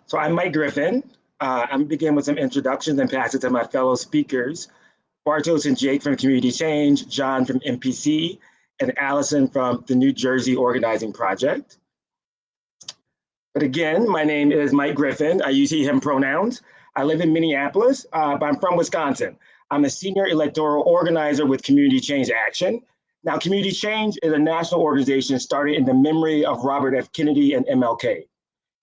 So I'm Mike Griffin. I'm going to begin with some introductions and pass it to my fellow speakers, Bartos and Jake from Community Change, John from MPC, and Allison from the New Jersey Organizing Project. But again, my name is Mike Griffin. I use he, him pronouns. I live in Minneapolis, but I'm from Wisconsin. I'm a senior electoral organizer with Community Change Action. Now, Community Change is a national organization started in the memory of Robert F. Kennedy and MLK.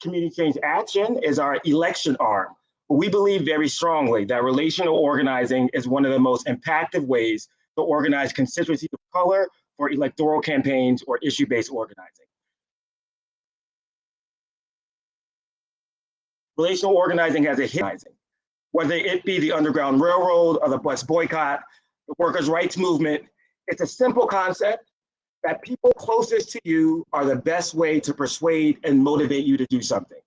Community Change Action is our election arm. We believe very strongly that relational organizing is one of the most impactful ways to organize constituencies of color for electoral campaigns or issue-based organizing. Relational organizing has a history, whether it be the Underground Railroad or the bus boycott, the workers' rights movement. It's a simple concept that people closest to you are the best way to persuade and motivate you to do something.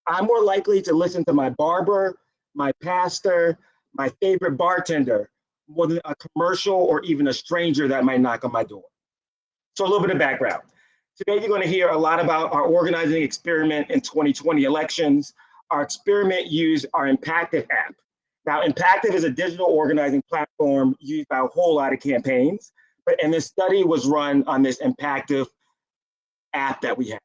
I'm more likely to listen to my barber, my pastor, my favorite bartender, more than a commercial or even a stranger that might knock on my door. So a little bit of background. Today, you're going to hear a lot about our organizing experiment in 2020 elections. Our experiment used our Impactive app. Now, Impactive is a digital organizing platform used by a whole lot of campaigns. And this study was run on this Impactive app that we have.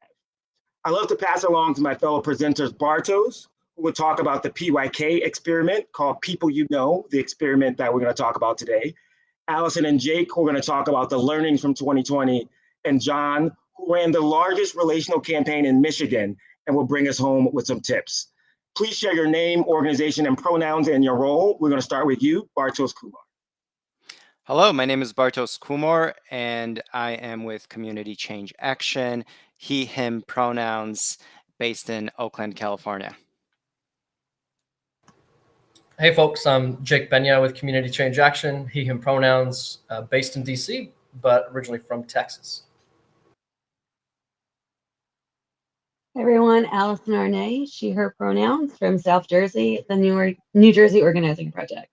I love to pass along to my fellow presenters, Bartos, who will talk about the PYK experiment called People You Know, the experiment that we're going to talk about today. Allison and Jake, who are going to talk about the learnings from 2020, and John, who ran the largest relational campaign in Michigan and will bring us home with some tips. Please share your name, organization, and pronouns and your role. We're going to start with you, Bartos Kumar. Hello, my name is Bartos Kumar, and I am with Community Change Action, he, him pronouns, based in Oakland, California. Hey folks, I'm Jake Benya with Community Change Action, he, him pronouns, based in DC, but originally from Texas. Hey everyone, Allison Arnay, she, her pronouns, from South Jersey, the New Jersey Organizing Project.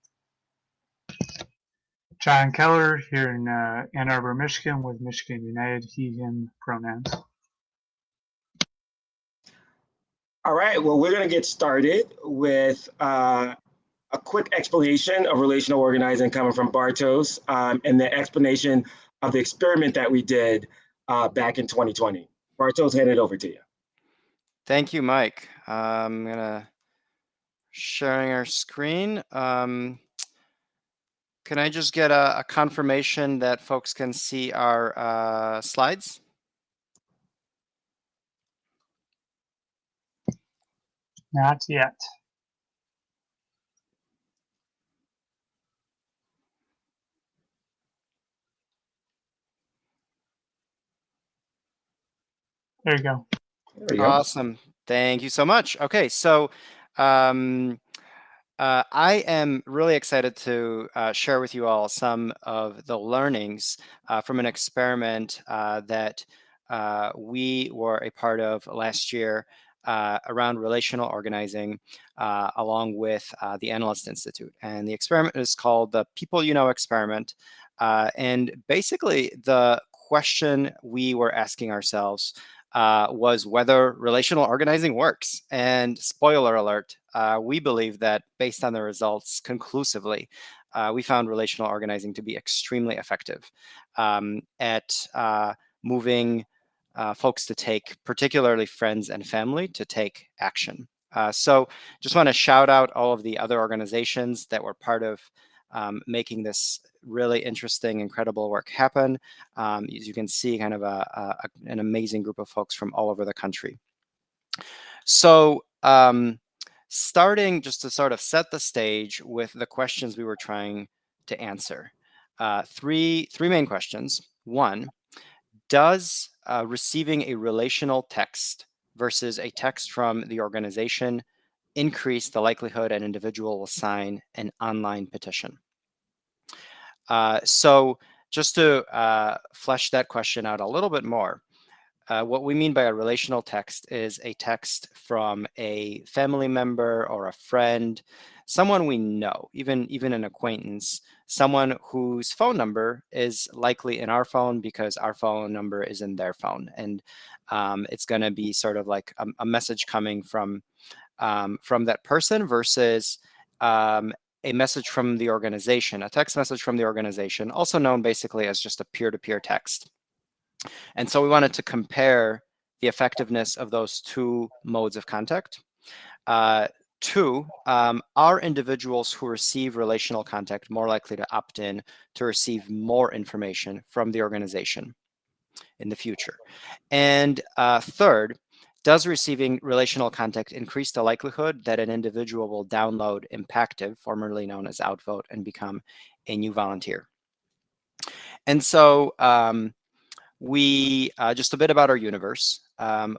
John Keller here in Ann Arbor, Michigan with Michigan United, he, him pronouns. All right, well, we're going to get started with a quick explanation of relational organizing coming from Bartos and the explanation of the experiment that we did back in 2020. Bartos, hand it over to you. Thank you, Mike. I'm going to sharing our screen. Can I just get a confirmation that folks can see our slides? Not yet. There you go. There you go. Awesome. Thank you so much. Okay, so I am really excited to share with you all some of the learnings from an experiment that we were a part of last year around relational organizing along with the Analyst Institute. And the experiment is called the People You Know experiment. And basically the question we were asking ourselves was whether relational organizing works. And spoiler alert, we believe that based on the results conclusively, we found relational organizing to be extremely effective at moving folks to take, particularly friends and family, to take action. So just want to shout out all of the other organizations that were part of making this really interesting, incredible work happen. As you can see, kind of an amazing group of folks from all over the country. So starting just to sort of set the stage with the questions we were trying to answer. Three main questions. One, does receiving a relational text versus a text from the organization increase the likelihood an individual will sign an online petition? So just to flesh that question out a little bit more, what we mean by a relational text is a text from a family member or a friend, someone we know, even an acquaintance, someone whose phone number is likely in our phone because our phone number is in their phone. And it's going to be sort of like a message coming from from that person versus a message from the organization, a text message from the organization, also known basically as just a peer-to-peer text. And so we wanted to compare the effectiveness of those two modes of contact. Two, are individuals who receive relational contact more likely to opt in to receive more information from the organization in the future? And third, does receiving relational contact increase the likelihood that an individual will download Impactive, formerly known as Outvote, and become a new volunteer? And so we, just a bit about our universe,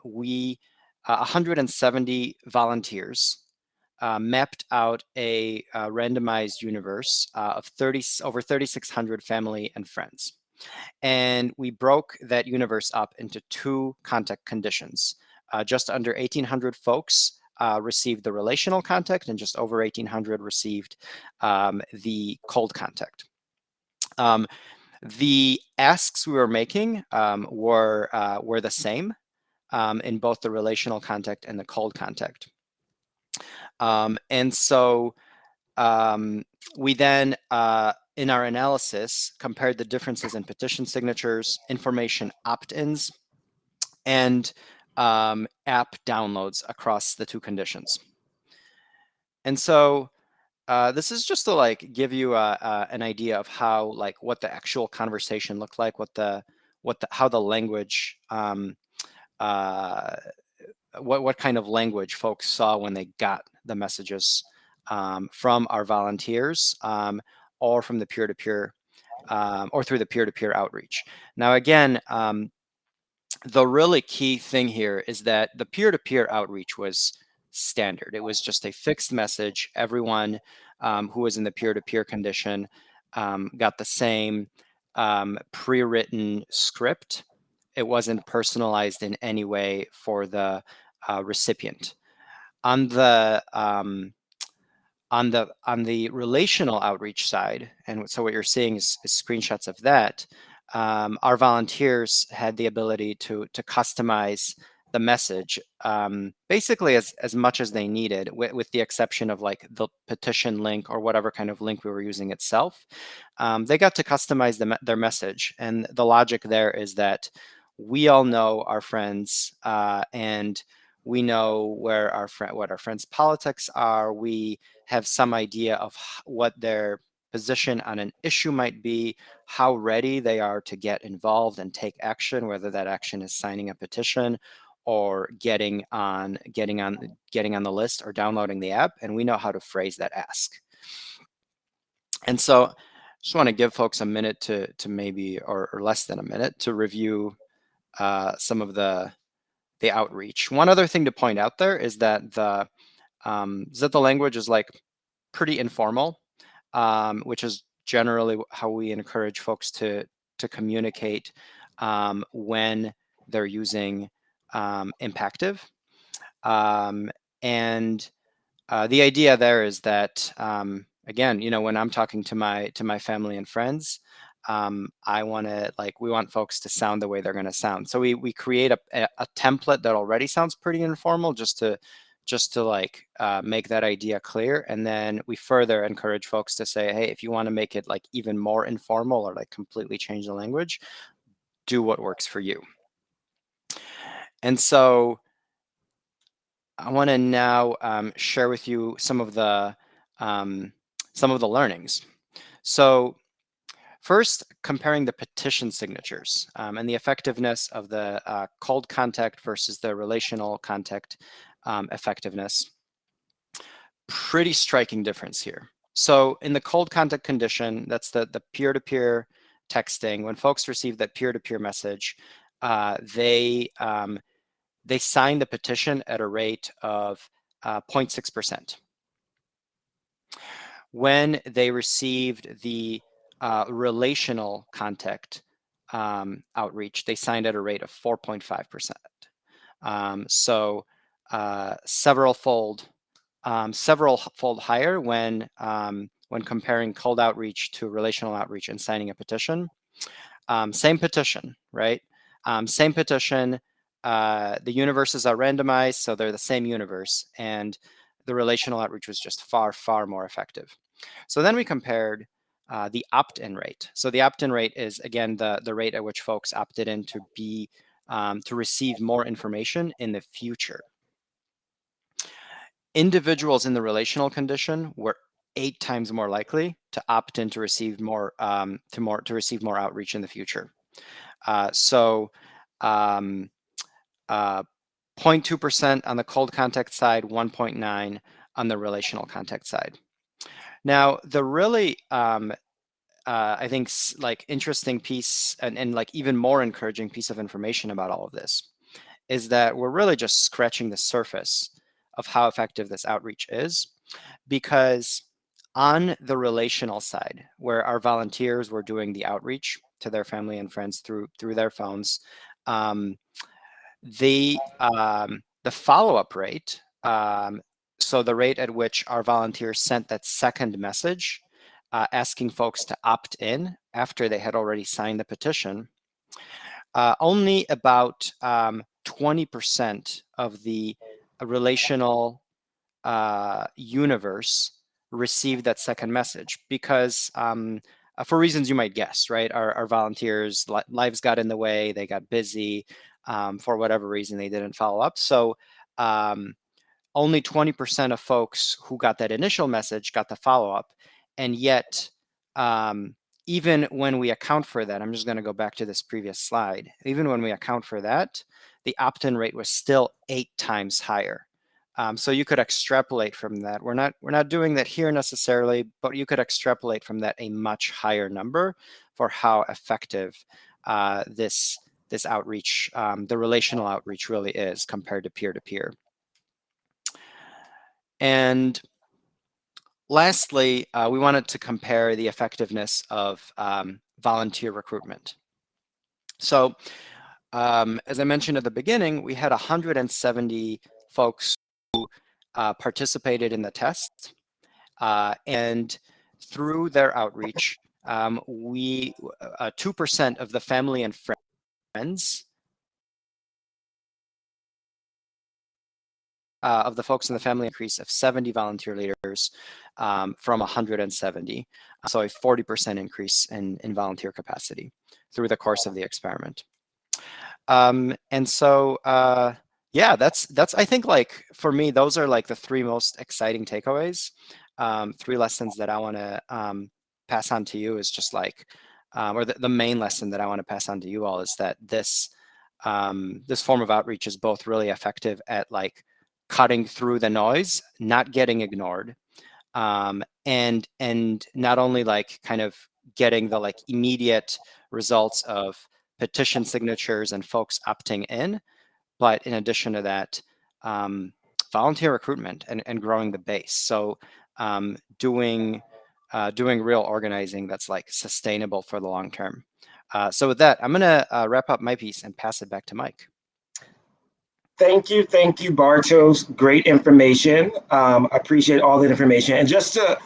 we 170 volunteers mapped out a randomized universe of over 3,600 family and friends. And we broke that universe up into two contact conditions. Just under 1,800 folks received the relational contact, and just over 1,800 received the cold contact. The asks we were making were the same in both the relational contact and the cold contact. And so we then, in our analysis, compared the differences in petition signatures, information opt-ins, and app downloads across the two conditions. And so this is just to give you an idea of how what the actual conversation looked like, how the language, what kind of language folks saw when they got the messages from our volunteers or from the peer-to-peer or through the peer-to-peer outreach. Now, again, the really key thing here is that the peer-to-peer outreach was standard. It was just a fixed message. Everyone who was in the peer-to-peer condition got the same pre-written script. It wasn't personalized in any way for the recipient. On the relational outreach side, and so what you're seeing is screenshots of that. Our volunteers had the ability to customize the message basically as much as they needed, with the exception of the petition link or whatever kind of link we were using itself. They got to customize their message, and the logic there is that we all know our friends and we know what our friends' politics are. We have some idea of what their position on an issue might be, how ready they are to get involved and take action, whether that action is signing a petition or getting on the list or downloading the app, and we know how to phrase that ask. And so just want to give folks a minute to maybe, or less than a minute, to review some of the outreach. One other thing to point out there is that the language is pretty informal, which is generally how we encourage folks to communicate when they're using Impactive. And the idea there is that again, when I'm talking to my family and friends, we want folks to sound the way they're going to sound. So we create a template that already sounds pretty informal, just to make that idea clear. And then we further encourage folks to say, hey, if you want to make it even more informal or completely change the language, do what works for you. And so I want to now share with you some of the learnings. So first, comparing the petition signatures and the effectiveness of the cold contact versus the relational contact effectiveness. Pretty striking difference here. So in the cold contact condition, that's the peer-to-peer texting. When folks receive that peer-to-peer message, they sign the petition at a rate of 0.6%. When they received the relational contact outreach, they signed at a rate of 4.5%. So several fold higher when comparing cold outreach to relational outreach and signing a petition. Same petition, right? Same petition, the universes are randomized, so they're the same universe, and the relational outreach was just far, far more effective. So then we compared the opt-in rate. So the opt-in rate is, again, the rate at which folks opted in to be to receive more information in the future. Individuals in the relational condition were 8 times more likely to opt in to receive more to receive more outreach in the future. 0.2% on the cold contact side, 1.9 on the relational contact side. Now, the really I think like interesting piece and like even more encouraging piece of information about all of this is that we're really just scratching the surface of how effective this outreach is, because on the relational side, where our volunteers were doing the outreach to their family and friends through their phones, the follow-up rate, so the rate at which our volunteers sent that second message asking folks to opt in after they had already signed the petition, only about 20% of the relational universe received that second message, because for reasons you might guess, right? Our volunteers' lives got in the way, they got busy, for whatever reason they didn't follow up. So only 20% of folks who got that initial message got the follow-up. And yet, even when we account for that, I'm just going to go back to this previous slide. Even when we account for that, the opt-in rate was still 8 times higher. So you could extrapolate from that. We're not doing that here necessarily, but you could extrapolate from that a much higher number for how effective this outreach, the relational outreach, really is compared to peer-to-peer. And lastly, we wanted to compare the effectiveness of volunteer recruitment. So as I mentioned at the beginning, we had 170 folks who participated in the test, and through their outreach, 2% of the family and friends of the folks in the family increase of 70 volunteer leaders from 170. So a 40% increase in volunteer capacity through the course of the experiment. And so, yeah, that's I think, like, for me, those are like the 3 most exciting takeaways. 3 lessons that I want to pass on to you is just like, or the main lesson that I want to pass on to you all is that this form of outreach is both really effective at like cutting through the noise, not getting ignored, and not only like kind of getting the like immediate results of petition signatures and folks opting in, but in addition to that, volunteer recruitment and growing the base. So doing real organizing that's like sustainable for the long term. So with that, I'm gonna wrap up my piece and pass it back to Mike. Thank you, Bartos. Great information. Appreciate all the information. And just to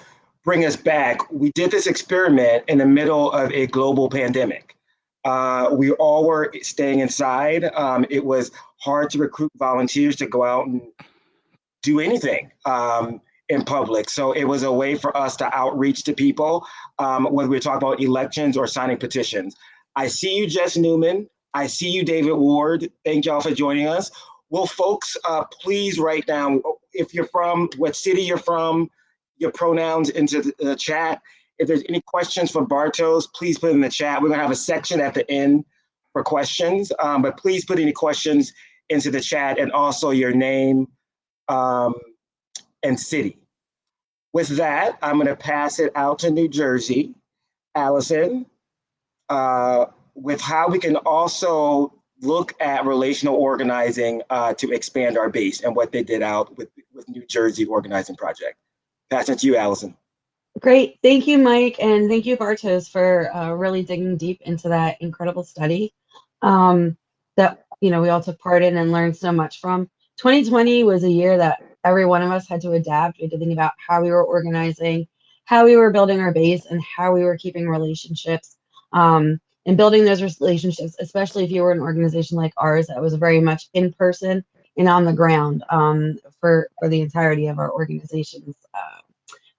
bring us back, we did this experiment in the middle of a global pandemic. We all were staying inside. It was hard to recruit volunteers to go out and do anything in public. So it was a way for us to outreach to people, whether we're talking about elections or signing petitions. I see you, Jess Newman. I see you, David Ward. Thank y'all for joining us. Will folks please write down if you're from, what city you're from, your pronouns into the chat. If there's any questions for Bartos, please put it in the chat. We're gonna have a section at the end for questions, but please put any questions into the chat, and also your name and city. With that, I'm gonna pass it out to New Jersey, Allison, with how we can also look at relational organizing to expand our base and what they did out with New Jersey Organizing Project. Pass it to you, Allison. Great. Thank you, Mike. And thank you, Bartos, for really digging deep into that incredible study that, we all took part in and learned so much from. 2020 was a year that every one of us had to adapt. We had to think about how we were organizing, how we were building our base, and how we were keeping relationships. and building those relationships, especially if you were an organization like ours that was very much in person and on the ground for the entirety of our organization's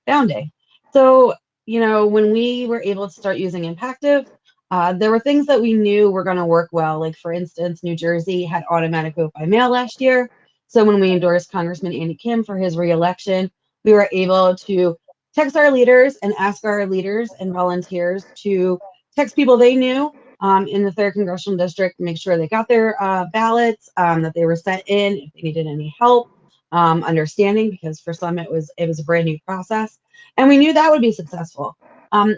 founding. So, you know, when we were able to start using Impactive, there were things that we knew were going to work well. Like, for instance, New Jersey had automatic vote by mail last year. So when we endorsed Congressman Andy Kim for his reelection, we were able to text our leaders and ask our leaders and volunteers to text people they knew in the 3rd Congressional District, make sure they got their ballots, that they were sent in, if they needed any help, understanding, because for some it was a brand new process. And we knew that would be successful.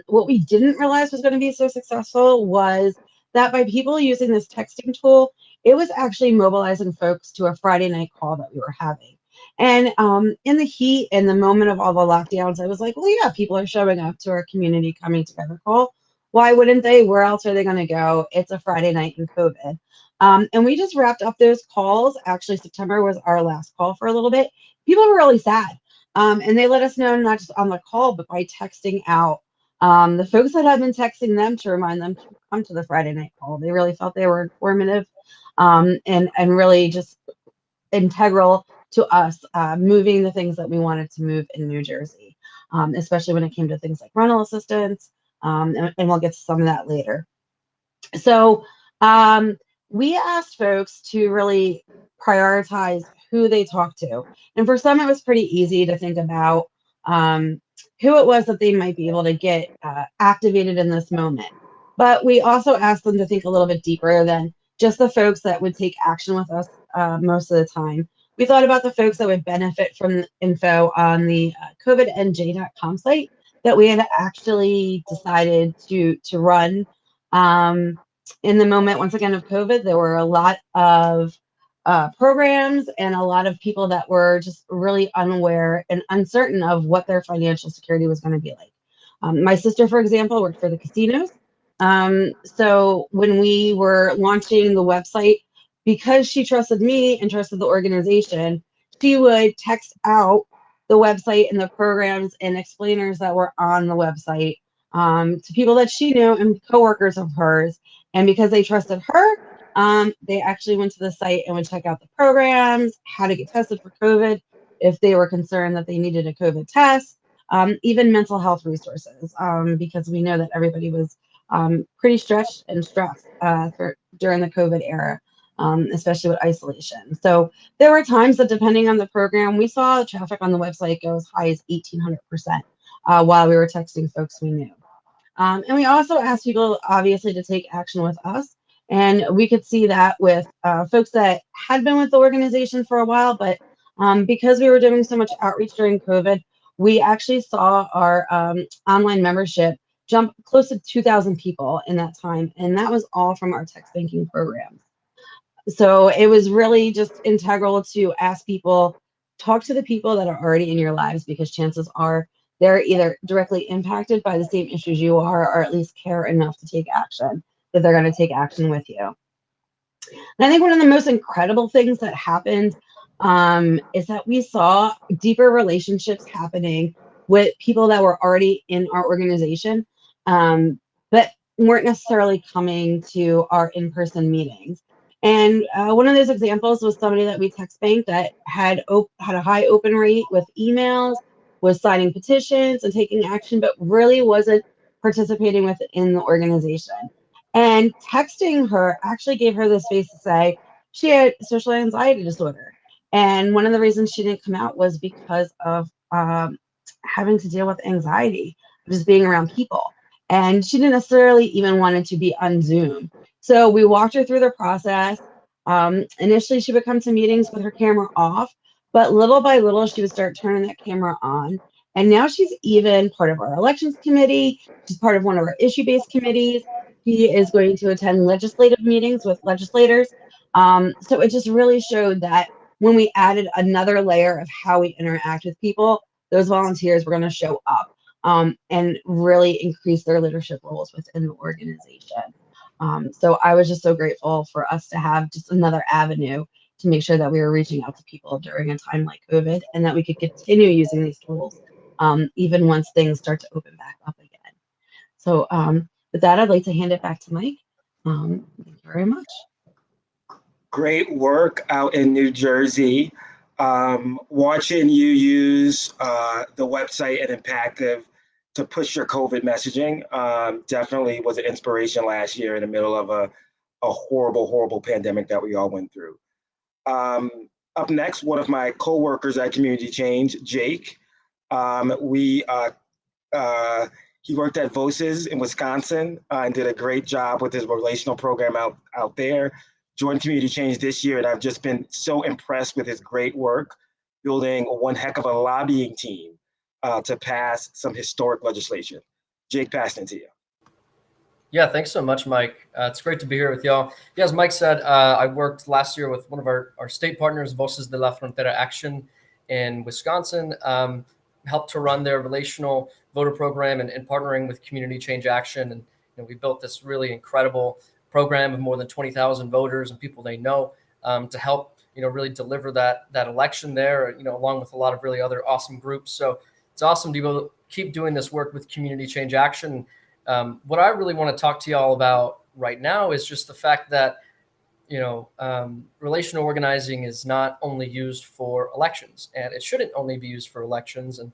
What we didn't realize was going to be so successful was that by people using this texting tool, it was actually mobilizing folks to a Friday night call that we were having. And in the heat and the moment of all the lockdowns, I was like, well, yeah, people are showing up to our community coming together call. Why wouldn't they? Where else are they going to go? It's a Friday night in COVID. And we just wrapped up those calls. Actually, September was our last call for a little bit. People were really sad. And they let us know, not just on the call, but by texting out the folks that had been texting them to remind them to come to the Friday night call. They really felt they were informative and really just integral to us moving the things that we wanted to move in New Jersey, especially when it came to things like rental assistance. And we'll get to some of that later. So we asked folks to really prioritize who they talk to. And for some, it was pretty easy to think about who it was that they might be able to get activated in this moment. But we also asked them to think a little bit deeper than just the folks that would take action with us most of the time. We thought about the folks that would benefit from info on the covidnj.com site that we had actually decided to run in the moment, once again, of COVID. There were a lot of programs and a lot of people that were just really unaware and uncertain of what their financial security was going to be like. My sister, for example, worked for the casinos. So when we were launching the website, because she trusted me and trusted the organization, she would text out the website and the programs and explainers that were on the website to people that she knew and coworkers of hers. And because they trusted her, they actually went to the site and would check out the programs, how to get tested for COVID, if they were concerned that they needed a COVID test, even mental health resources, because we know that everybody was pretty stretched and stressed during the COVID era, especially with isolation. So there were times that, depending on the program, we saw traffic on the website go as high as 1,800% while we were texting folks we knew. And we also asked people, obviously, to take action with us. And we could see that with folks that had been with the organization for a while, but because we were doing so much outreach during COVID, we actually saw our online membership jump close to 2,000 people in that time. And that was all from our text banking programs. So it was really just integral to ask people, talk to the people that are already in your lives, because chances are they're either directly impacted by the same issues you are, or at least care enough to take action, that they're going to take action with you. And I think one of the most incredible things that happened is that we saw deeper relationships happening with people that were already in our organization, but weren't necessarily coming to our in-person meetings. And one of those examples was somebody that we text banked that had a high open rate with emails, was signing petitions and taking action, but really wasn't participating within the organization. And texting her actually gave her the space to say she had social anxiety disorder. And one of the reasons she didn't come out was because of having to deal with anxiety, just being around people. And she didn't necessarily even want to be on Zoom. So we walked her through the process. Initially, she would come to meetings with her camera off, but little by little, she would start turning that camera on. And now she's even part of our elections committee. She's part of one of our issue-based committees. She is going to attend legislative meetings with legislators. So it just really showed that when we added another layer of how we interact with people, those volunteers were going to show up and really increase their leadership roles within the organization. So I was just so grateful for us to have just another avenue to make sure that we were reaching out to people during a time like COVID, and that we could continue using these tools even once things start to open back up again. So with that, I'd like to hand it back to Mike. Thank you very much. Great work out in New Jersey. Watching you use the website and Impactive to push your COVID messaging definitely was an inspiration last year in the middle of a horrible, horrible pandemic that we all went through. Up next, one of my coworkers at Community Change, Jake. He worked at Voces in Wisconsin and did a great job with his relational program out there. Joined Community Change this year, and I've just been so impressed with his great work, building one heck of a lobbying team to pass some historic legislation. Jake, passing it to you. Yeah, thanks so much, Mike. It's great to be here with y'all. Yeah, as Mike said, I worked last year with one of our state partners, Voces de la Frontera Action in Wisconsin, helped to run their relational voter program and partnering with Community Change Action. And we built this really incredible program of more than 20,000 voters and people they know to help, really deliver that election there, along with a lot of really other awesome groups. So it's awesome to be able to keep doing this work with Community Change Action. What I really want to talk to you all about right now is just the fact that, relational organizing is not only used for elections, and it shouldn't only be used for elections. And,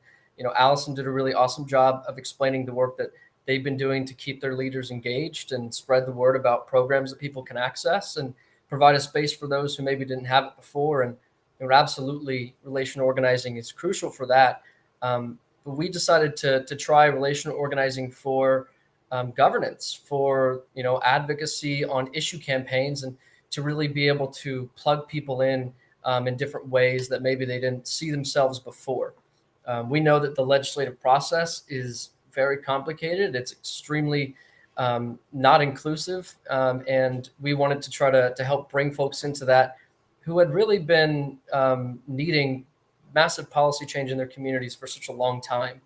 Allison did a really awesome job of explaining the work that they've been doing to keep their leaders engaged and spread the word about programs that people can access and provide a space for those who maybe didn't have it before. And absolutely, relational organizing is crucial for that. But we decided to try relational organizing for governance, for advocacy on issue campaigns, and to really be able to plug people in different ways that maybe they didn't see themselves before. We know that the legislative process is very complicated. It's extremely not inclusive, and we wanted to try to help bring folks into that who had really been needing massive policy change in their communities for such a long time.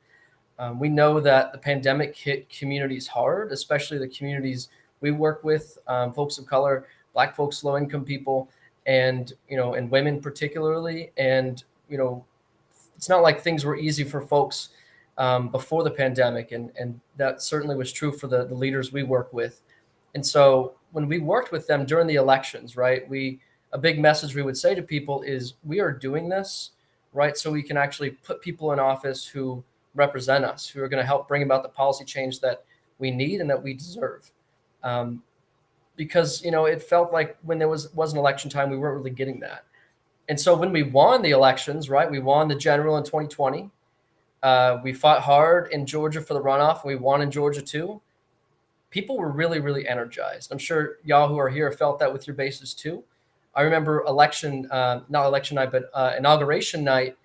We know that the pandemic hit communities hard, especially the communities we work with, folks of color, Black folks, low-income people, and and women particularly. And it's not like things were easy for folks before the pandemic, and that certainly was true for the leaders we work with. And so when we worked with them during the elections, right, a big message we would say to people is we are doing this, right, so we can actually put people in office who represent us, who are going to help bring about the policy change that we need and that we deserve. Because, it felt like when there was an election time, we weren't really getting that. And so when we won the elections, right, we won the general in 2020. We fought hard in Georgia for the runoff. We won in Georgia too. People were really, really energized. I'm sure y'all who are here felt that with your bases too. I remember not election night, but inauguration night.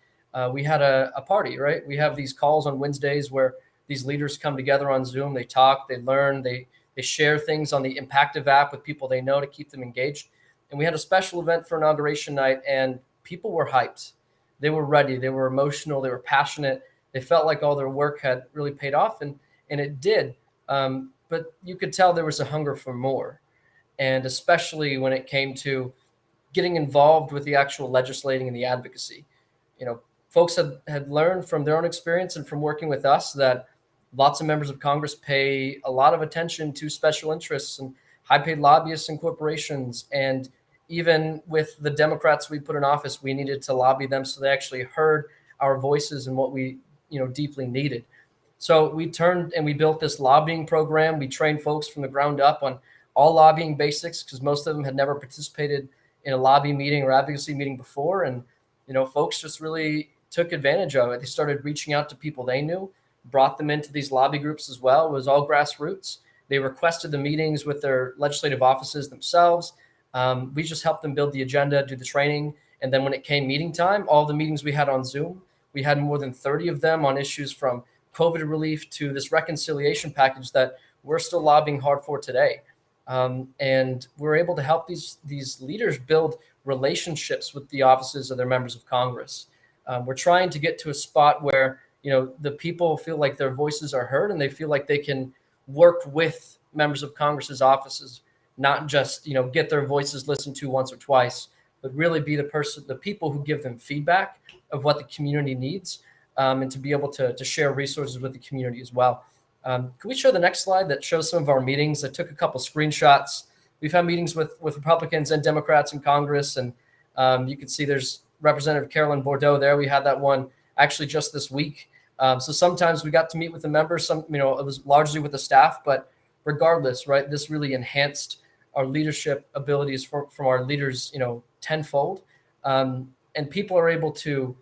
We had a party, right? We have these calls on Wednesdays where these leaders come together on Zoom. They talk, they learn, they share things on the Impactive app with people they know to keep them engaged. And we had a special event for inauguration night, and people were hyped. They were ready. They were emotional. They were passionate. They felt like all their work had really paid off, and it did. But you could tell there was a hunger for more. And especially when it came to getting involved with the actual legislating and the advocacy. Folks had learned from their own experience and from working with us that lots of members of Congress pay a lot of attention to special interests and high-paid lobbyists and corporations. And even with the Democrats we put in office, we needed to lobby them so they actually heard our voices and what we deeply needed. So we turned and we built this lobbying program. We trained folks from the ground up on all lobbying basics because most of them had never participated in a lobby meeting or advocacy meeting before. And folks just really took advantage of it. They started reaching out to people they knew, brought them into these lobby groups as well. It was all grassroots. They requested the meetings with their legislative offices themselves. We just helped them build the agenda, do the training. And then when it came meeting time, all the meetings we had on Zoom, we had more than 30 of them on issues from COVID relief to this reconciliation package that we're still lobbying hard for today. And we're able to help these leaders build relationships with the offices of their members of Congress. We're trying to get to a spot where, the people feel like their voices are heard and they feel like they can work with members of Congress's offices, not just, get their voices listened to once or twice, but really be the people who give them feedback of what the community needs, and to be able to share resources with the community as well. Can we show the next slide that shows some of our meetings? I took a couple screenshots. We've had meetings with Republicans and Democrats in Congress, and you can see there's Representative Carolyn Bordeaux there. We had that one actually just this week. So sometimes we got to meet with the members. Some, it was largely with the staff, but regardless, right? This really enhanced our leadership abilities from our leaders, tenfold. And people are able to,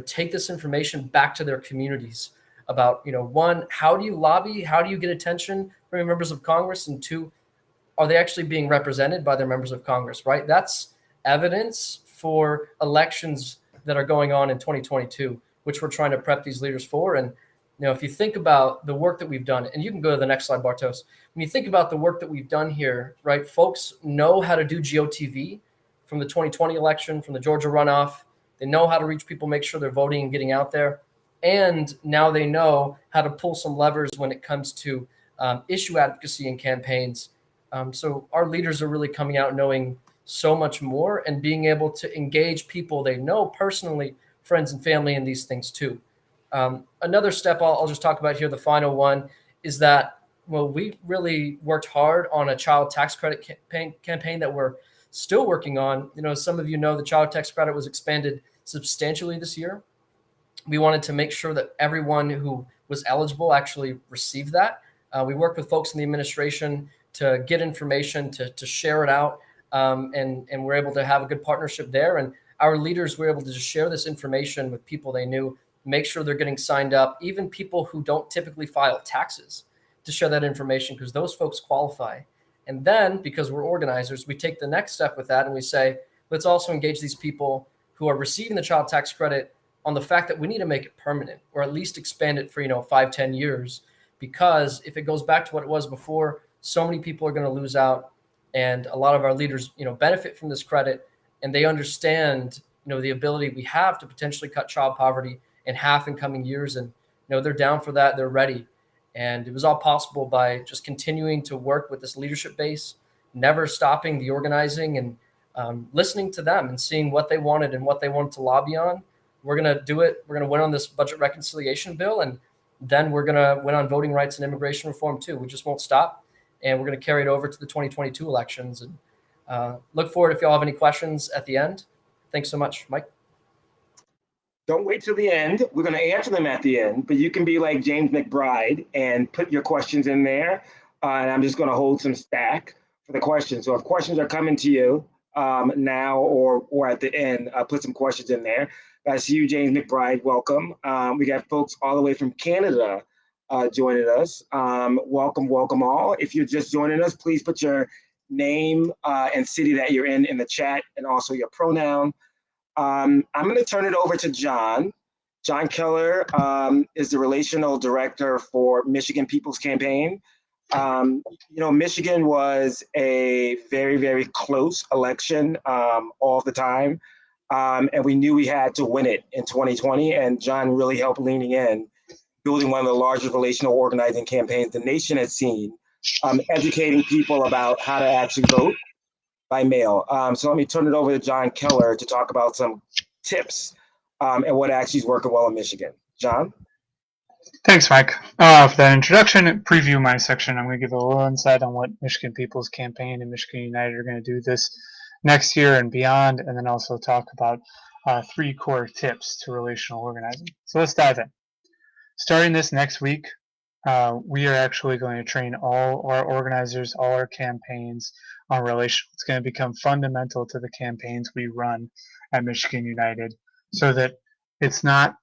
take this information back to their communities about, one, how do you lobby? How do you get attention from your members of Congress? And two, are they actually being represented by their members of Congress, right? That's evidence for elections that are going on in 2022, which we're trying to prep these leaders for. And, if you think about the work that we've done, and you can go to the next slide, Bartos. When you think about the work that we've done here, right, folks know how to do GOTV from the 2020 election, from the Georgia runoff. They know how to reach people, make sure they're voting and getting out there. And now they know how to pull some levers when it comes to issue advocacy and campaigns. So our leaders are really coming out knowing so much more and being able to engage people they know personally, friends and family in these things too. Another step I'll just talk about here, the final one, is that, we really worked hard on a child tax credit campaign that we're still working on. As some of you know, the child tax credit was expanded substantially this year. We wanted to make sure that everyone who was eligible actually received that. We worked with folks in the administration to get information, to share it out, and we're able to have a good partnership there. And our leaders were able to just share this information with people they knew, make sure they're getting signed up, even people who don't typically file taxes, to share that information because those folks qualify. And then, because we're organizers, we take the next step with that and we say, let's also engage these people who are receiving the child tax credit on the fact that we need to make it permanent, or at least expand it for 5-10 years, because if it goes back to what it was before, so many people are going to lose out, and a lot of our leaders benefit from this credit, and they understand the ability we have to potentially cut child poverty in half in coming years, and they're down for that, they're ready. And it was all possible by just continuing to work with this leadership base, never stopping the organizing, and listening to them and seeing what they wanted and what they wanted to lobby on. We're going to do it. We're going to win on this budget reconciliation bill, and then we're going to win on voting rights and immigration reform too. We just won't stop, and we're going to carry it over to the 2022 elections. And look forward if y'all have any questions at the end. Thanks so much, Mike. Don't wait till the end. We're going to answer them at the end, but you can be like James McBride and put your questions in there. And I'm just going to hold some stack for the questions. So if questions are coming to you now or at the end, put some questions in there. I see you, James McBride. Welcome. We got folks all the way from Canada joining us. Welcome all. If you're just joining us, please put your name and city that you're in the chat, and also your pronoun. I'm going to turn it over to John. John Keller is the Relational Director for Michigan People's Campaign. Michigan was a very, very close election all the time. And we knew we had to win it in 2020. And John really helped leaning in, building one of the largest relational organizing campaigns the nation has seen, educating people about how to actually vote by mail. So let me turn it over to John Keller to talk about some tips and what actually is working well in Michigan. John? Thanks, Mike. For that introduction and preview my section, I'm going to give a little insight on what Michigan People's Campaign and Michigan United are going to do this next year and beyond, and then also talk about 3 core tips to relational organizing. So let's dive in. Starting this next week, we are actually going to train all our organizers, all our campaigns on relational. It's going to become fundamental to the campaigns we run at Michigan United, so that it's not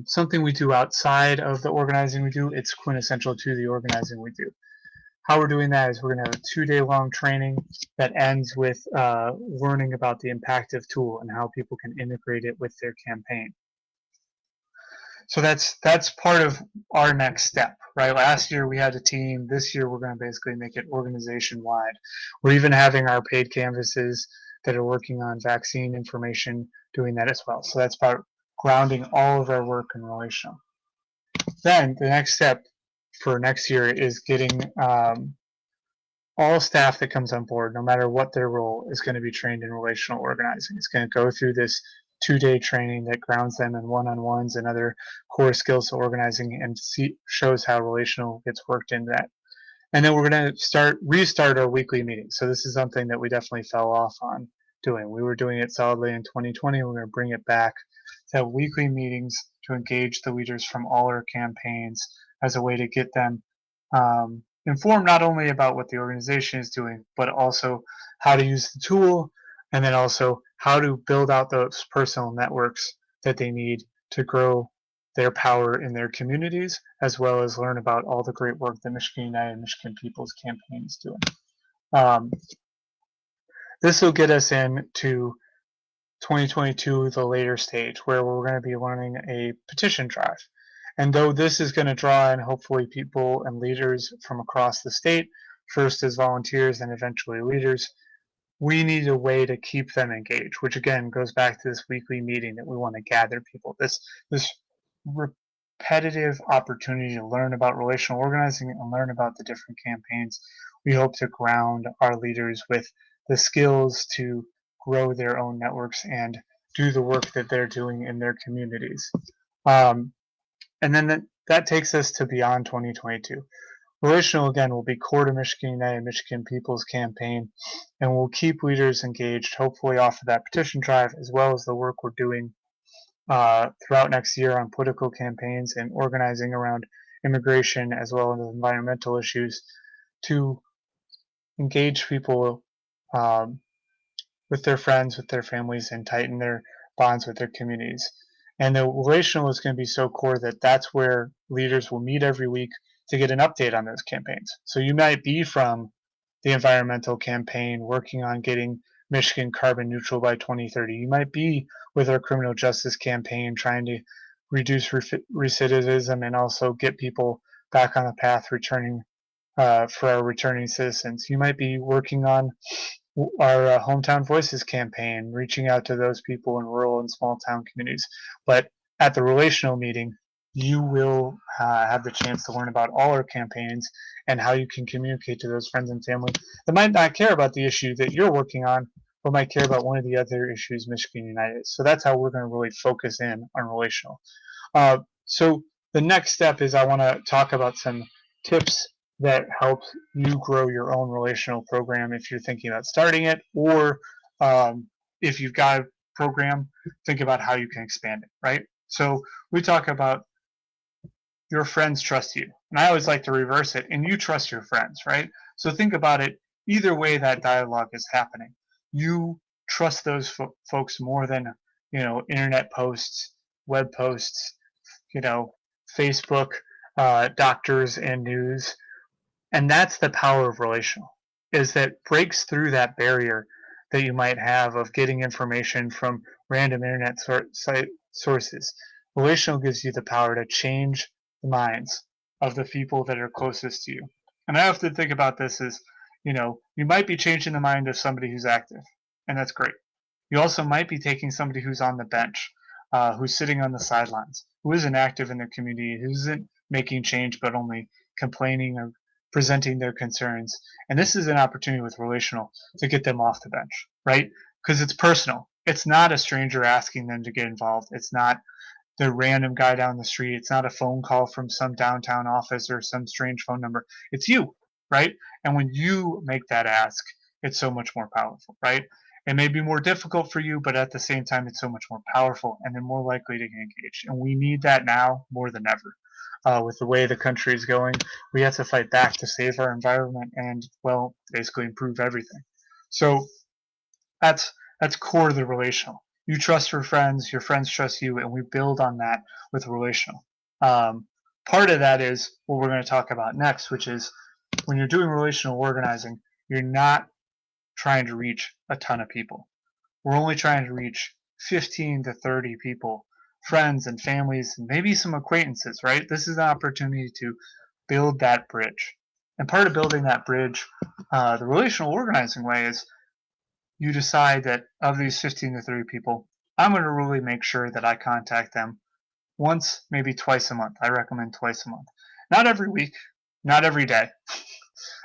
something we do outside of the organizing we do. It's quintessential to the organizing we do. How we're doing that is we're going to have a 2-day-long training that ends with learning about the Impactive tool and how people can integrate it with their campaign. So that's part of our next step, right? Last year we had a team. This year we're going to basically make it organization-wide. We're even having our paid canvases that are working on vaccine information doing that as well. So that's about grounding all of our work in relational. Then the next step for next year is getting all staff that comes on board, no matter what their role, is going to be trained in relational organizing. It's going to go through this 2-day training that grounds them in one-on-ones and other core skills to organizing, and shows how relational gets worked into that. And then we're going to restart our weekly meetings. So this is something that we definitely fell off on doing. We were doing it solidly in 2020. We're going to bring it back to have weekly meetings to engage the leaders from all our campaigns as a way to get them informed not only about what the organization is doing, but also how to use the tool, and then also how to build out those personal networks that they need to grow their power in their communities, as well as learn about all the great work that Michigan United and Michigan People's Campaign is doing. This will get us into 2022, the later stage, where we're going to be running a petition drive. And though this is going to draw in hopefully people and leaders from across the state, first as volunteers and eventually leaders, we need a way to keep them engaged, which again goes back to this weekly meeting that we want to gather people. This repetitive opportunity to learn about relational organizing and learn about the different campaigns. We hope to ground our leaders with the skills to grow their own networks and do the work that they're doing in their communities. And then that takes us to beyond 2022. Relational, again, will be core to Michigan United, Michigan People's Campaign, and we'll keep leaders engaged, hopefully off of that petition drive, as well as the work we're doing throughout next year on political campaigns and organizing around immigration as well as environmental issues, to engage people with their friends, with their families, and tighten their bonds with their communities. And the relational is going to be so core that that's where leaders will meet every week to get an update on those campaigns. So you might be from the environmental campaign working on getting Michigan carbon neutral by 2030. You might be with our criminal justice campaign trying to reduce recidivism and also get people back on the path returning for our returning citizens. You might be working on our Hometown Voices campaign, reaching out to those people in rural and small town communities. But at the relational meeting, you will have the chance to learn about all our campaigns and how you can communicate to those friends and family that might not care about the issue that you're working on, but might care about one of the other issues Michigan United is. So that's how we're going to really focus in on relational. So the next step is I want to talk about some tips that help you grow your own relational program if you're thinking about starting it, or if you've got a program, think about how you can expand it, right? So we talk about your friends trust you. And I always like to reverse it, and you trust your friends, right? So think about it either way that dialogue is happening. You trust those folks more than, internet posts, web posts, Facebook, doctors and news. And that's the power of relational, is that breaks through that barrier that you might have of getting information from random internet sources. Relational gives you the power to change the minds of the people that are closest to you. And I often think about this as, you might be changing the mind of somebody who's active, and that's great. You also might be taking somebody who's on the bench, who's sitting on the sidelines, who isn't active in their community, who isn't making change but only complaining or presenting their concerns. And this is an opportunity with relational to get them off the bench, right? Because it's personal. It's not a stranger asking them to get involved. It's not the random guy down the street. It's not a phone call from some downtown office or some strange phone number. It's you, right? And when you make that ask, it's so much more powerful, right? It may be more difficult for you, but at the same time, it's so much more powerful, and they're more likely to get engaged. And we need that now more than ever. With the way the country is going, we have to fight back to save our environment and, well, basically improve everything. So that's core to the relational. You trust your friends trust you, and we build on that with relational. Part of that is what we're going to talk about next, which is when you're doing relational organizing, you're not trying to reach a ton of people. We're only trying to reach 15 to 30 people, friends and families, and maybe some acquaintances, right? This is an opportunity to build that bridge. And part of building that bridge, the relational organizing way, is you decide that of these 15 to 30 people, I'm going to really make sure that I contact them once, maybe twice a month. I recommend twice a month. Not every week, not every day,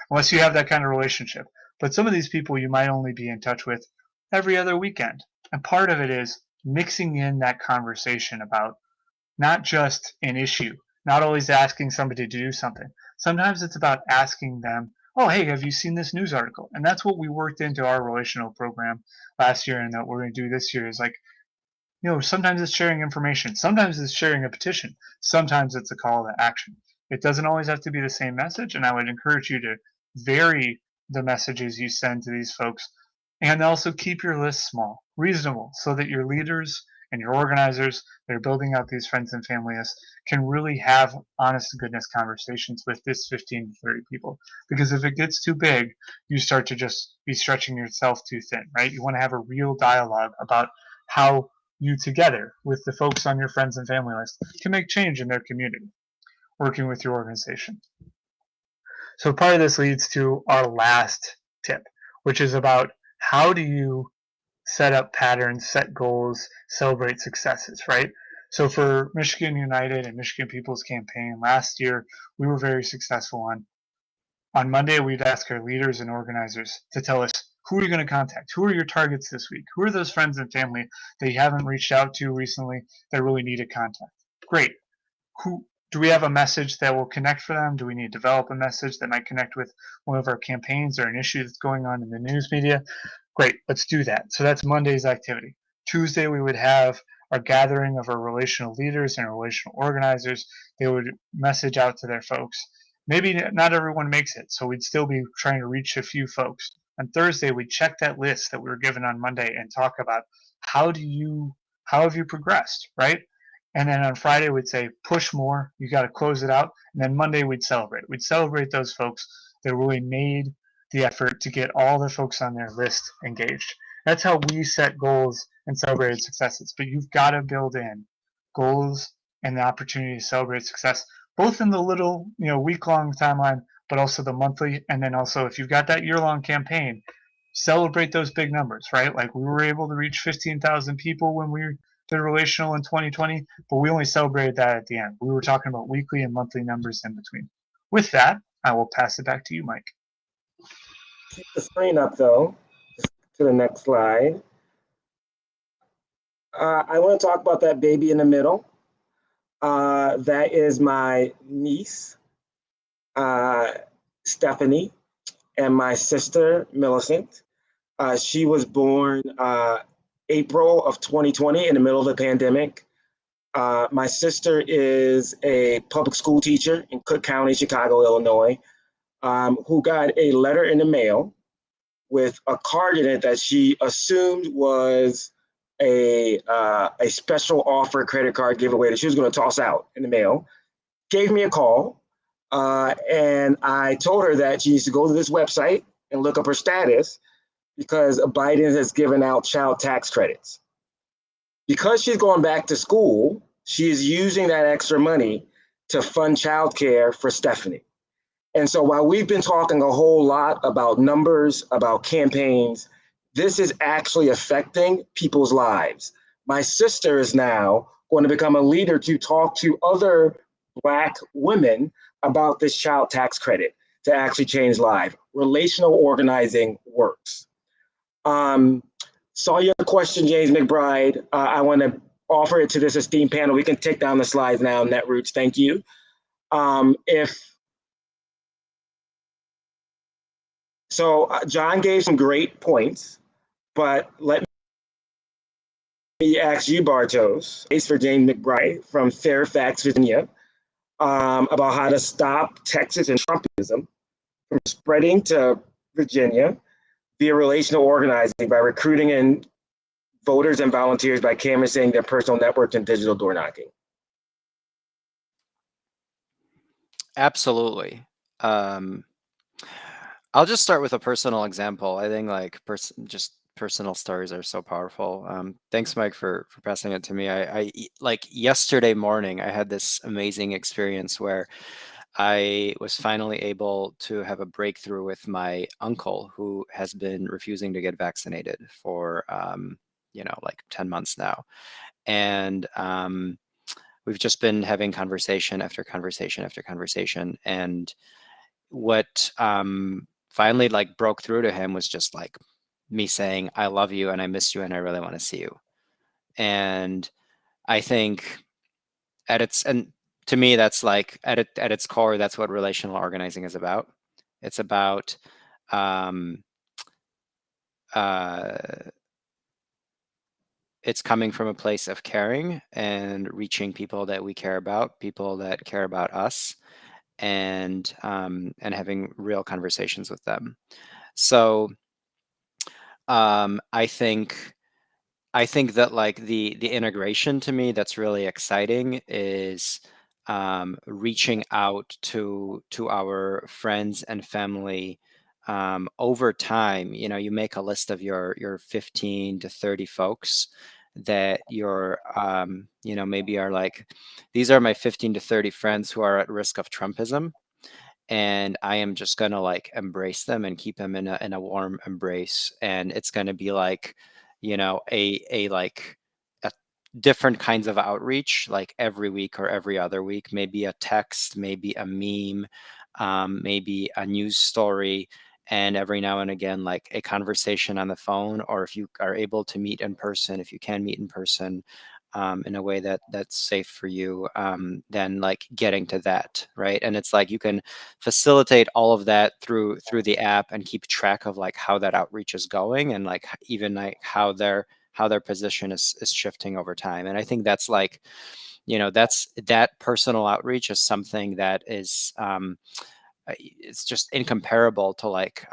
unless you have that kind of relationship. But some of these people you might only be in touch with every other weekend. And part of it is mixing in that conversation about not just an issue, not always asking somebody to do something. Sometimes it's about asking them, oh, hey, have you seen this news article? And that's what we worked into our relational program last year and that we're going to do this year is like, sometimes it's sharing information. Sometimes it's sharing a petition. Sometimes it's a call to action. It doesn't always have to be the same message. And I would encourage you to vary the messages you send to these folks and also keep your list small, reasonable, so that your leaders and your organizers that are building out these friends and family lists can really have honest to goodness conversations with this 15 to 30 people. Because if it gets too big, you start to just be stretching yourself too thin, right? You want to have a real dialogue about how you together with the folks on your friends and family list can make change in their community, working with your organization. So part of this leads to our last tip, which is about how do you set up patterns, set goals, celebrate successes, right? So for Michigan United and Michigan People's Campaign last year, we were very successful on Monday, we'd ask our leaders and organizers to tell us who are you going to contact? Who are your targets this week? Who are those friends and family that you haven't reached out to recently that really need a contact? Great. Do we have a message that will connect for them? Do we need to develop a message that might connect with one of our campaigns or an issue that's going on in the news media? Great, let's do that. So that's Monday's activity. Tuesday, we would have our gathering of our relational leaders and our relational organizers. They would message out to their folks. Maybe not everyone makes it, so we'd still be trying to reach a few folks. On Thursday, we'd check that list that we were given on Monday and talk about how have you progressed, right? And then on Friday, we'd say, push more, you got to close it out. And then Monday, we'd celebrate. We'd celebrate those folks that really made the effort to get all the folks on their list engaged. That's how we set goals and celebrate successes. But you've got to build in goals and the opportunity to celebrate success, both in the little, week-long timeline, but also the monthly. And then also, if you've got that year-long campaign, celebrate those big numbers, right? Like we were able to reach 15,000 people when we did relational in 2020, but we only celebrated that at the end. We were talking about weekly and monthly numbers in between. With that, I will pass it back to you, Mike. Keep the screen up though, to the next slide. I want to talk about that baby in the middle. That is my niece, Stephanie, and my sister, Millicent. She was born April of 2020 in the middle of the pandemic. My sister is a public school teacher in Cook County, Chicago, Illinois, who got a letter in the mail with a card in it that she assumed was a special offer credit card giveaway that she was going to toss out in the mail. Gave me a call, and I told her that she needs to go to this website and look up her status because Biden has given out child tax credits. Because she's going back to school, she is using that extra money to fund childcare for Stephanie. And so while we've been talking a whole lot about numbers, about campaigns, this is actually affecting people's lives. My sister is now going to become a leader to talk to other Black women about this child tax credit to actually change lives. Relational organizing works. Saw your question, James McBride. I want to offer it to this esteemed panel. We can take down the slides now, Netroots. Thank you. John gave some great points, but let me ask you, Bartos, case for James McBride from Fairfax, Virginia, about how to stop Texas and Trumpism from spreading to Virginia via relational organizing by recruiting in voters and volunteers by canvassing their personal networks and digital door knocking. Absolutely. I'll just start with a personal example. I think just personal stories are so powerful. Thanks, Mike, for passing it to me. I like yesterday morning, I had this amazing experience where I was finally able to have a breakthrough with my uncle who has been refusing to get vaccinated for, like 10 months now. And we've just been having conversation after conversation after conversation. And what finally broke through to him was just me saying, I love you and I miss you and I really want to see you. And I think to me, that's like at its core, that's what relational organizing is about. It's about it's coming from a place of caring and reaching people that we care about, people that care about us, and having real conversations with them. So I think that like the integration to me that's really exciting is reaching out to our friends and family over time. You know, you make a list of your 15 to 30 folks that you're you know, maybe are like, these are my 15 to 30 friends who are at risk of Trumpism, and I am just gonna like embrace them and keep them in a warm embrace. And it's gonna be like, you know, a like a different kinds of outreach, like every week or every other week, maybe a text, maybe a meme, maybe a news story, and every now and again, like a conversation on the phone, or if you are able to meet in person, if you can meet in person, in a way that's safe for you, then like getting to that, right? And it's like you can facilitate all of that through the app and keep track of like how that outreach is going, and like even like how their position is shifting over time. And I think that's like, you know, that personal outreach is something that is it's just incomparable to like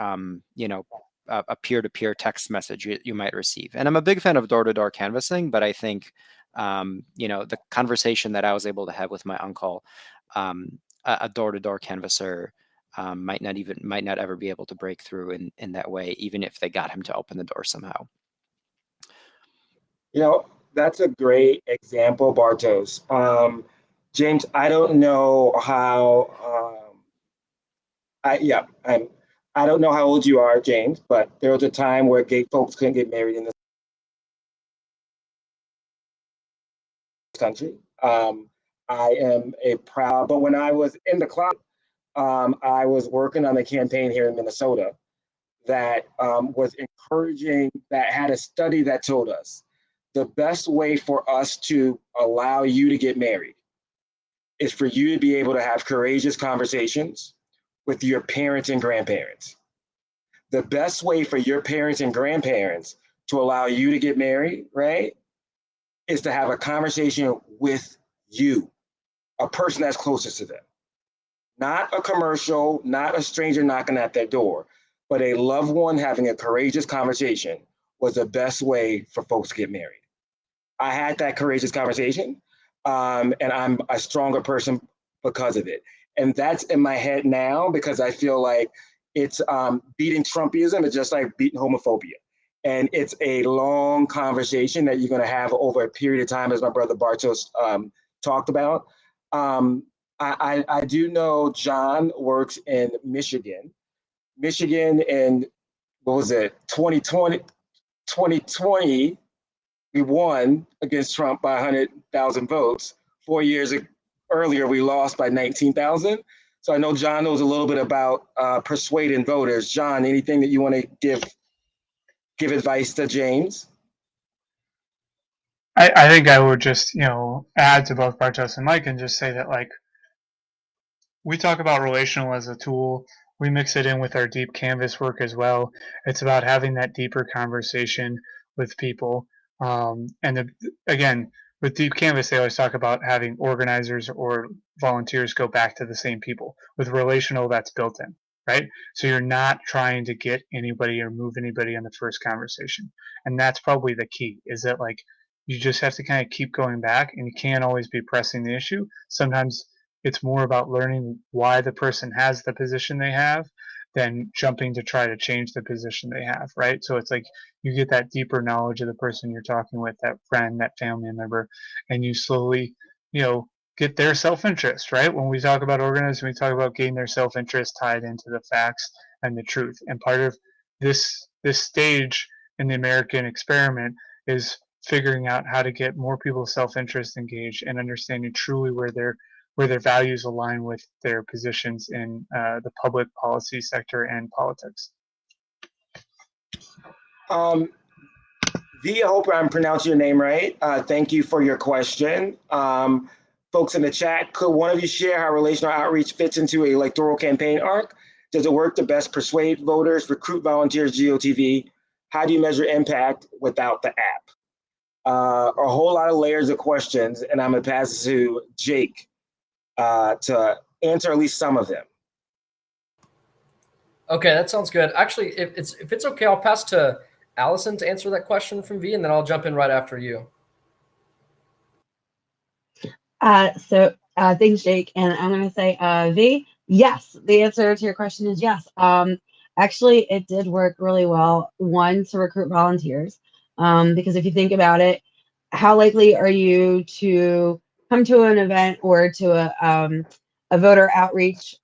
you know, a peer-to-peer text message you might receive. And I'm a big fan of door-to-door canvassing, but I think you know, the conversation that I was able to have with my uncle, a door-to-door canvasser might not ever be able to break through in that way, even if they got him to open the door somehow. You know, that's a great example, Bartos. James, I don't know how. I don't know how old you are, James, but there was a time where gay folks couldn't get married in this country. I am a proud, but when I was in the club, I was working on a campaign here in Minnesota that was encouraging, that had a study that told us the best way for us to allow you to get married is for you to be able to have courageous conversations with your parents and grandparents. The best way for your parents and grandparents to allow you to get married, right, is to have a conversation with you, a person that's closest to them. Not a commercial, not a stranger knocking at their door, but a loved one having a courageous conversation was the best way for folks to get married. I had that courageous conversation, and I'm a stronger person because of it. And that's in my head now because I feel like it's beating Trumpism is just like beating homophobia. And it's a long conversation that you're going to have over a period of time, as my brother Bartos talked about. I do know John works in Michigan. Michigan in, what was it, 2020, we won against Trump by 100,000 votes. 4 years earlier, we lost by 19,000. So I know John knows a little bit about persuading voters. John, anything that you want to give advice to James? I think I would just, you know, add to both Bartos and Mike and just say that, like, we talk about relational as a tool. We mix it in with our deep canvas work as well. It's about having that deeper conversation with people. Again, with deep canvas, they always talk about having organizers or volunteers go back to the same people. With relational, that's built in, right? So you're not trying to get anybody or move anybody in the first conversation. And that's probably the key, is that, like, you just have to kind of keep going back, and you can't always be pressing the issue. Sometimes it's more about learning why the person has the position they have than jumping to try to change the position they have, right? So it's like you get that deeper knowledge of the person you're talking with, that friend, that family member, and you slowly, you know, get their self-interest, right? When we talk about organizing, we talk about getting their self-interest tied into the facts and the truth. And part of this stage in the American experiment is figuring out how to get more people's self-interest engaged and understanding truly where their values align with their positions in the public policy sector and politics. V, I hope I'm pronouncing your name right. Thank you for your question. Folks in the chat, could one of you share how relational outreach fits into an electoral campaign arc? Does it work to best persuade voters, recruit volunteers, GOTV? How do you measure impact without the app? A whole lot of layers of questions, and I'm gonna pass it to Jake to answer at least some of them. Okay, that sounds good. Actually, if it's okay, I'll pass to Allison to answer that question from V, and then I'll jump in right after you. Thanks, Jake. And I'm going to say, V, yes, the answer to your question is yes. Actually, it did work really well. One, to recruit volunteers, because if you think about it, how likely are you to come to an event or to a voter outreach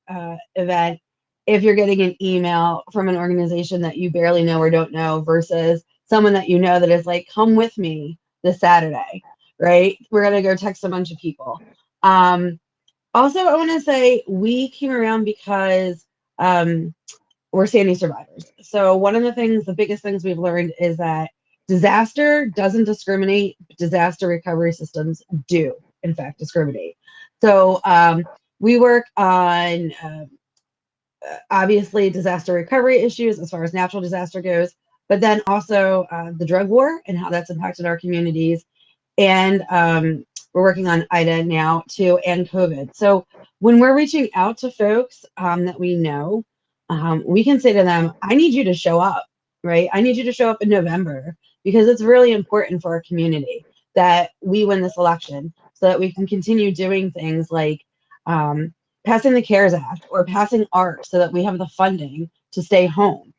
event if you're getting an email from an organization that you barely know or don't know versus someone that you know that is like, come with me this Saturday, right? We're going to go text a bunch of people. Also, I want to say we came around because we're Sandy survivors. So one of the biggest things we've learned is that disaster doesn't discriminate, but disaster recovery systems do, in fact, discriminate. So we work on obviously disaster recovery issues as far as natural disaster goes, but then also the drug war and how that's impacted our communities. And we're working on IDA now too, and COVID. So when we're reaching out to folks that we know, we can say to them, I need you to show up, right? I need you to show up in November because it's really important for our community that we win this election so that we can continue doing things like passing the CARES Act or passing ARC so that we have the funding to stay home.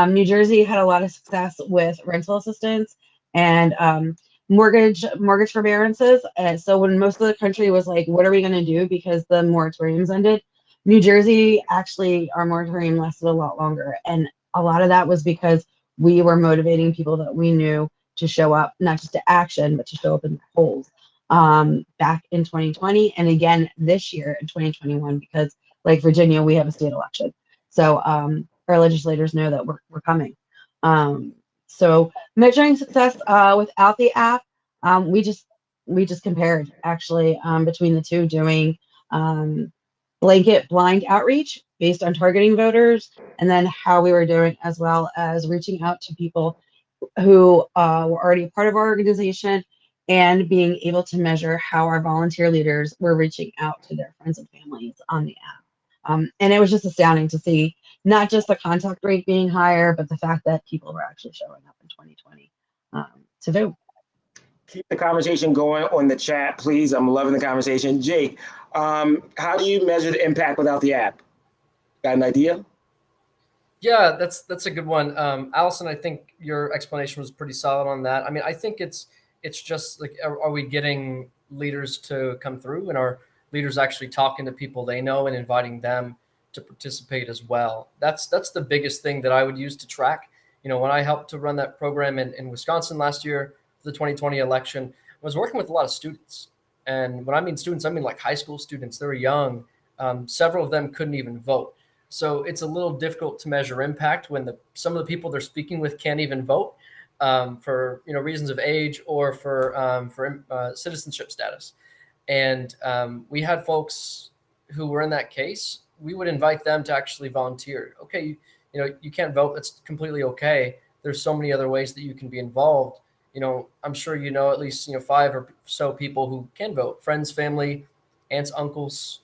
New Jersey had a lot of success with rental assistance and mortgage forbearances. So when most of the country was like, what are we going to do because the moratoriums ended? New Jersey, actually, our moratorium lasted a lot longer. And a lot of that was because we were motivating people that we knew to show up, not just to action, but to show up in the polls back in 2020. And again, this year in 2021, because like Virginia, we have a state election. So our legislators know that we're coming. So measuring success without the app, we just compared actually between the two, doing blanket blind outreach based on targeting voters, and then how we were doing as well as reaching out to people who were already a part of our organization and being able to measure how our volunteer leaders were reaching out to their friends and families on the app. And it was just astounding to see not just the contact rate being higher, but the fact that people were actually showing up in 2020 to vote. Keep the conversation going on the chat, please. I'm loving the conversation. Jake, how do you measure the impact without the app? Got an idea? Yeah, that's a good one. Allison, I think your explanation was pretty solid on that. I mean, I think it's just like, are we getting leaders to come through, and are leaders actually talking to people they know and inviting them to participate as well? That's the biggest thing that I would use to track. You know, when I helped to run that program in Wisconsin last year for the 2020 election, I was working with a lot of students. And when I mean students, I mean like high school students. They were young. Several of them couldn't even vote. So it's a little difficult to measure impact when some of the people they're speaking with can't even vote for reasons of age or for citizenship status. And we had folks who were in that case. We would invite them to actually volunteer. Okay, you can't vote. That's completely okay. There's so many other ways that you can be involved. I'm sure at least 5 or so people who can vote: friends, family, aunts, uncles,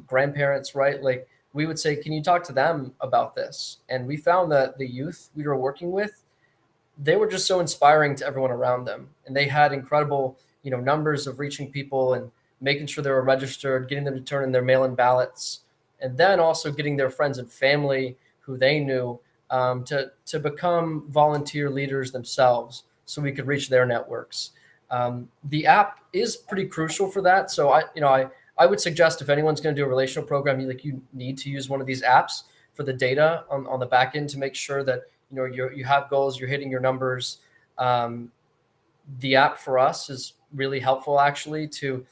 grandparents, right? Like, we would say, can you talk to them about this? And we found that the youth we were working with, they were just so inspiring to everyone around them. And they had incredible, numbers of reaching people and making sure they were registered, getting them to turn in their mail-in ballots, and then also getting their friends and family who they knew to become volunteer leaders themselves so we could reach their networks. The app is pretty crucial for that. So I would suggest, if anyone's going to do a relational program, you need to use one of these apps for the data on the back end to make sure that you have goals, you're hitting your numbers. The app for us is really helpful actually to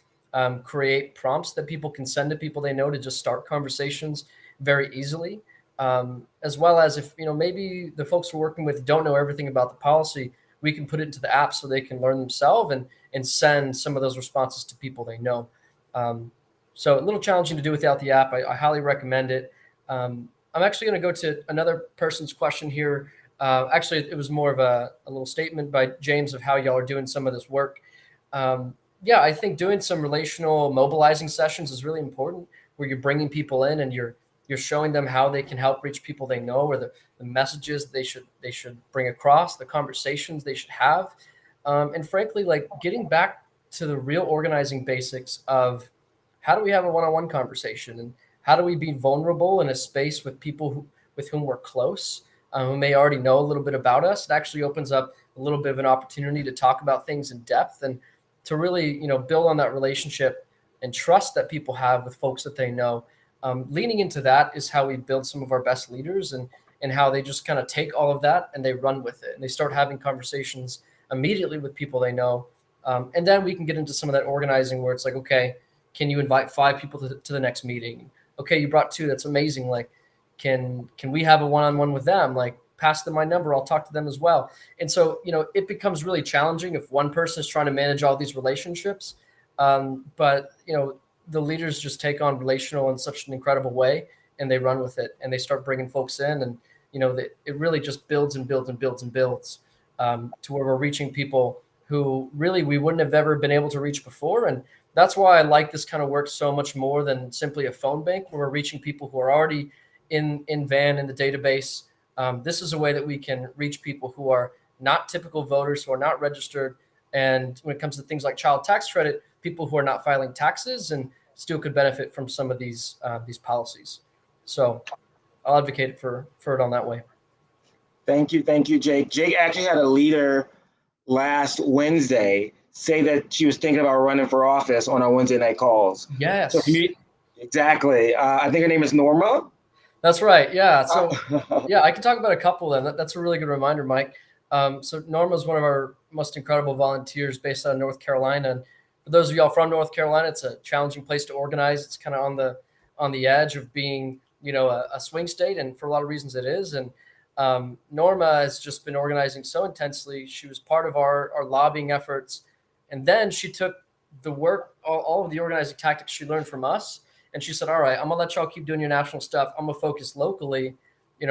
create prompts that people can send to people they know to just start conversations very easily. As well as if maybe the folks we're working with don't know everything about the policy, we can put it into the app so they can learn themselves and send some of those responses to people they know. So a little challenging to do without the app. I highly recommend it. I'm actually going to go to another person's question here. Actually, it was more of a little statement by James of how y'all are doing some of this work. Yeah, I think doing some relational mobilizing sessions is really important, where you're bringing people in and you're showing them how they can help reach people they know, or the messages they should bring across, the conversations they should have. And frankly, like getting back to the real organizing basics of how do we have a one-on-one conversation, and how do we be vulnerable in a space with people with whom we're close, who may already know a little bit about us. It actually opens up a little bit of an opportunity to talk about things in depth and to really, build on that relationship and trust that people have with folks that they know. Leaning into that is how we build some of our best leaders, and how they just kind of take all of that and they run with it and they start having conversations immediately with people they know. And then we can get into some of that organizing where it's like, okay, can you invite 5 people to the next meeting? Okay, you brought 2. That's amazing. Like, can we have a one-on-one with them? Like, pass them my number. I'll talk to them as well. And so, it becomes really challenging if one person is trying to manage all these relationships. But, the leaders just take on relational in such an incredible way, and they run with it, and they start bringing folks in, and, it really just builds and builds and builds and builds to where we're reaching people who really we wouldn't have ever been able to reach before. And that's why I like this kind of work so much more than simply a phone bank, where we're reaching people who are already in VAN in the database. This is a way that we can reach people who are not typical voters, who are not registered. And when it comes to things like child tax credit, people who are not filing taxes and still could benefit from some of these policies. So I'll advocate for it on that way. Thank you, Jake. Jake actually had a leader last Wednesday say that she was thinking about running for office on our Wednesday night calls. Yes. So exactly. I think her name is Norma. That's right. Yeah. So yeah, I can talk about a couple of them. That's a really good reminder, Mike. So Norma is one of our most incredible volunteers based out of North Carolina. And for those of y'all from North Carolina, it's a challenging place to organize. It's kind of on the edge of being, a swing state. And for a lot of reasons it is. And Norma has just been organizing so intensely. She was part of our lobbying efforts. And then she took the work, all of the organizing tactics she learned from us. And she said, all right, I'm going to let y'all keep doing your national stuff. I'm going to focus locally.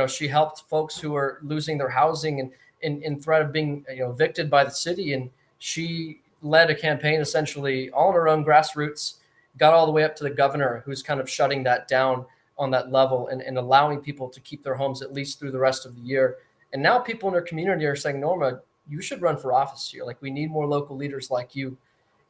She helped folks who are losing their housing and in threat of being, evicted by the city. And she led a campaign essentially all on her own grassroots, got all the way up to the governor, who's kind of shutting that down on that level and allowing people to keep their homes at least through the rest of the year. And now people in her community are saying, Norma, you should run for office here. Like, we need more local leaders like you.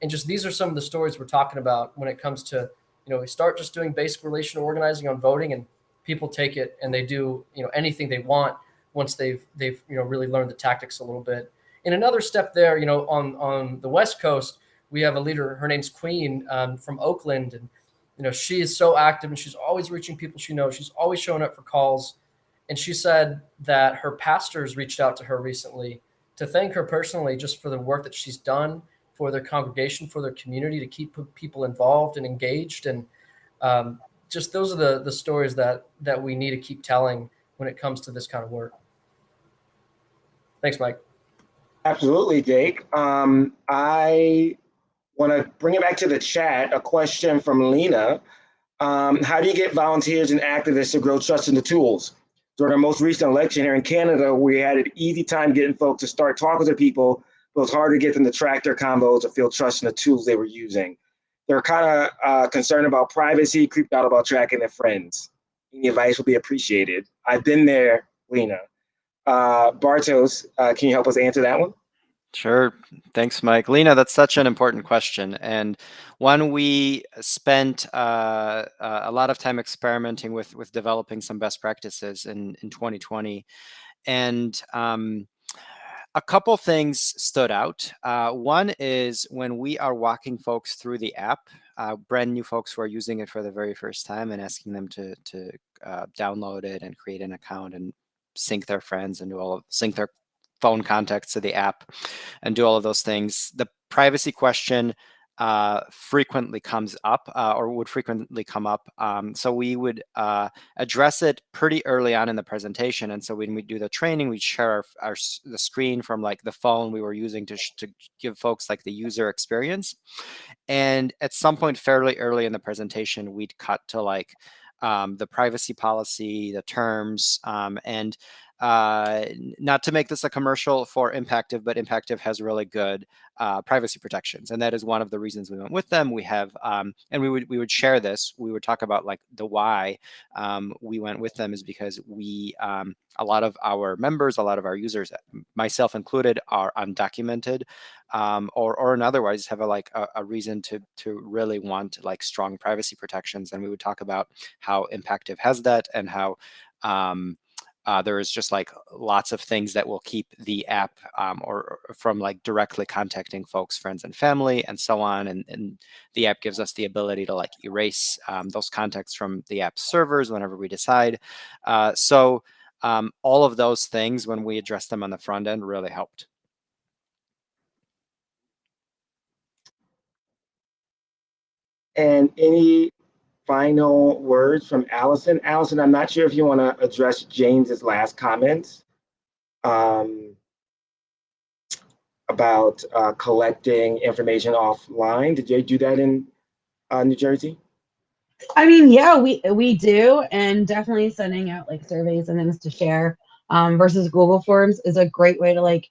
And just these are some of the stories we're talking about when it comes to, we start just doing basic relational organizing on voting, and people take it and they do, anything they want once they've really learned the tactics a little bit. In another step there, on the West Coast, we have a leader. Her name's Queen from Oakland, and she is so active and she's always reaching people she knows. She's always showing up for calls, and she said that her pastors reached out to her recently to thank her personally just for the work that she's done for their congregation, for their community, to keep people involved and engaged. And just those are the stories that we need to keep telling when it comes to this kind of work. Thanks, Mike. Absolutely, Jake. I want to bring it back to the chat. A question from Lena. How do you get volunteers and activists to grow trust in the tools? During our most recent election here in Canada, we had an easy time getting folks to start talking to people. It was hard to get them to track their convos or feel trust in the tools they were using. They're kind of concerned about privacy, creeped out about tracking their friends. Any advice would be appreciated. I've been there, Lena. Bartos, can you help us answer that one? Sure. Thanks, Mike. Lena, that's such an important question, and one we spent a lot of time experimenting with developing some best practices in 2020. And a couple things stood out. One is when we are walking folks through the app, brand new folks who are using it for the very first time, and asking them to download it and create an account and sync their friends and sync their phone contacts to the app and do all of those things. The privacy question frequently comes up or would frequently come up. So we would address it pretty early on in the presentation. And so when we do the training, we share the screen from like the phone we were using to give folks like the user experience. And at some point fairly early in the presentation, we'd cut to like the privacy policy, the terms, and not to make this a commercial for Impactive, but Impactive has really good privacy protections, and that is one of the reasons we went with them. We have, and we would share this. We would talk about like the why we went with them is because we, a lot of our members, a lot of our users, myself included, are undocumented, or in otherwise have a reason to really want like strong privacy protections, and we would talk about how Impactive has that and how there is just like lots of things that will keep the app or from like directly contacting folks, friends and family and so on. And the app gives us the ability to like erase those contacts from the app servers whenever we decide. So all of those things, when we address them on the front end, really helped. And any final words from Allison? Allison, I'm not sure if you want to address James's last comments about collecting information offline. Did you do that in New Jersey? I mean, yeah, we do, and definitely sending out like surveys and things to share versus Google Forms is a great way to like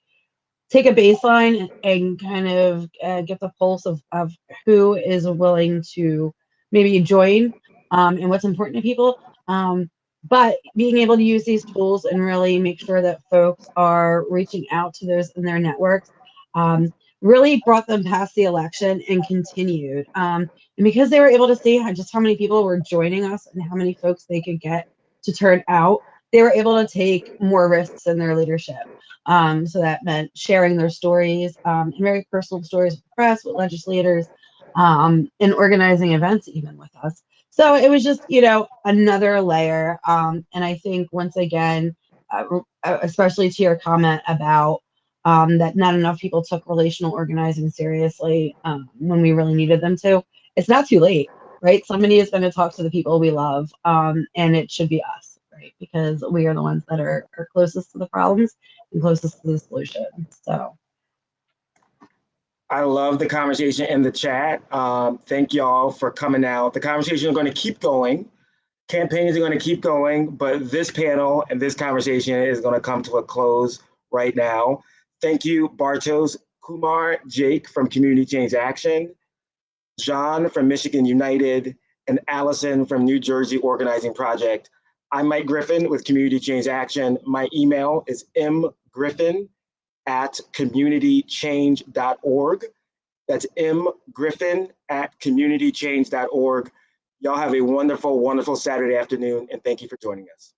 take a baseline and kind of get the pulse of who is willing to maybe join and what's important to people. But being able to use these tools and really make sure that folks are reaching out to those in their networks really brought them past the election and continued. And because they were able to see just how many people were joining us and how many folks they could get to turn out, they were able to take more risks in their leadership. So that meant sharing their stories and very personal stories with the press, with legislators, and organizing events even with us. So it was just, another layer. And I think once again, especially to your comment about that not enough people took relational organizing seriously when we really needed them to, it's not too late, right? Somebody is going to talk to the people we love, and it should be us, right? Because we are the ones that are closest to the problems and closest to the solution. So I love the conversation in the chat. Thank y'all for coming out. The conversation is going to keep going. Campaigns are going to keep going, but this panel and this conversation is going to come to a close right now. Thank you, Bartos, Kumar, Jake from Community Change Action, John from Michigan United, and Allison from New Jersey Organizing Project. I'm Mike Griffin with Community Change Action. My email is mgriffin@communitychange.org. That's mgriffin@communitychange.org. Y'all have a wonderful, wonderful Saturday afternoon, and thank you for joining us.